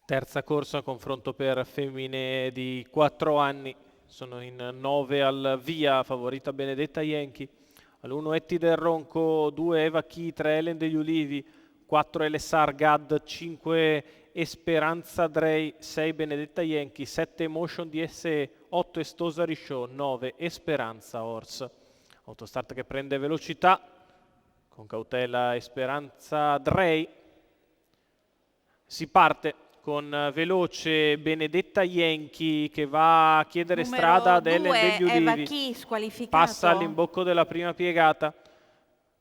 Terza corsa, confronto per femmine di 4 anni, sono in 9 al via, favorita Benedetta Yankee, all'1 Etti del Ronco, 2 Eva Chi, 3 Ellen degli Ulivi, 4 Elessar Gad, 5 Esperanza Drey, 6 Benedetta Yankee, 7 Emotion DSE, 8 Estosa Risciò, 9 Esperanza Horse. Autostart che prende velocità, con cautela Esperanza Drey. Si parte con veloce Benedetta Yankee che va a chiedere strada ad Ellen degli Eva Ulivi. Chi, squalificato. Passa all'imbocco della prima piegata.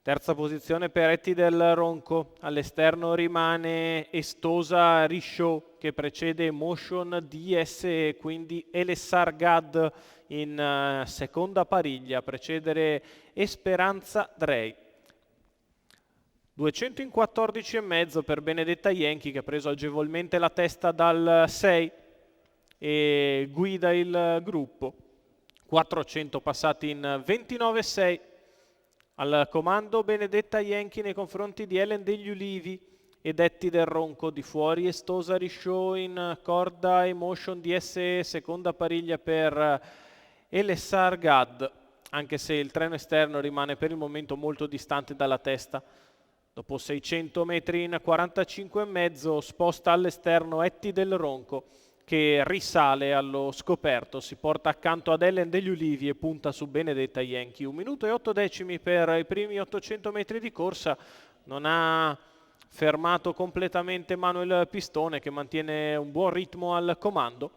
Terza posizione per Etti del Ronco. All'esterno rimane Estosa Risciò che precede Motion DS, quindi Elessar Gad in seconda pariglia, a precedere Esperanza Drey. 214,5 per Benedetta Yankee che ha preso agevolmente la testa dal 6 e guida il gruppo. 400 passati in 29,6. Al comando Benedetta Yankee nei confronti di Ellen degli Ulivi ed Etti del Ronco. Di fuori Estosa Risciò in corda Emotion DS, seconda pariglia per Elessar Gad, anche se il treno esterno rimane per il momento molto distante dalla testa. Dopo 600 metri in 45,5 sposta all'esterno Etti del Ronco che risale allo scoperto, si porta accanto ad Ellen degli Ulivi e punta su Benedetta Yankee. 1 minuto e 8 decimi per i primi 800 metri di corsa. Non ha fermato completamente Manuel Pistone che mantiene un buon ritmo al comando.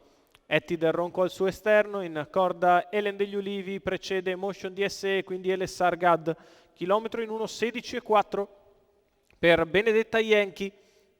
Etti del Ronco al suo esterno, in corda Ellen degli Ulivi, precede Motion DSE, quindi Elessar Gad, chilometro in 1:16,4. Per Benedetta Yankee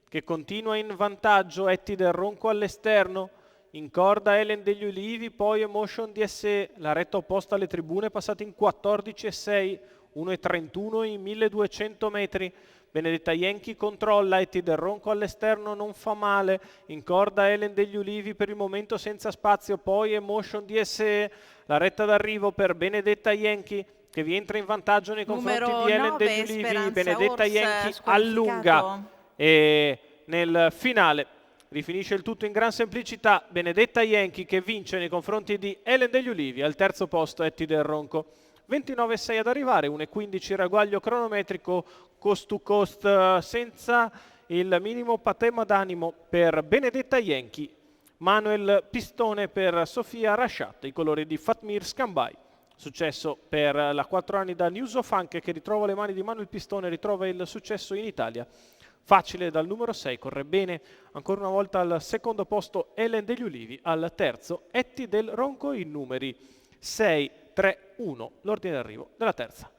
che continua in vantaggio, Etti del Ronco all'esterno, in corda Ellen degli Ulivi, poi Emotion DSE, la retta opposta alle tribune passata in 14,6, 1,31 in 1200 metri. Benedetta Yankee controlla, Etti del Ronco all'esterno non fa male, in corda Ellen degli Ulivi per il momento senza spazio, poi Emotion DSE, la retta d'arrivo per Benedetta Yankee che vi entra in vantaggio nei confronti di Ellen degli Ulivi. Speranza Benedetta Horse, Yankee allunga e nel finale rifinisce il tutto in gran semplicità. Benedetta Yankee che vince nei confronti di Ellen degli Ulivi. Al terzo posto Etti del Ronco. 29,6 ad arrivare, 1,15 ragguaglio cronometrico cost to cost senza il minimo patema d'animo per Benedetta Yankee. Manuel Pistone per Sofia Rasciat, i colori di Fatmir Skambai. Successo per la 4 anni da News of Funk che ritrova le mani di Manuel Pistone, ritrova il successo in Italia. Facile dal numero 6, corre bene ancora una volta al secondo posto Ellen degli Ulivi, al terzo Etti del Ronco, i numeri 6, 3, 1, l'ordine d'arrivo della terza.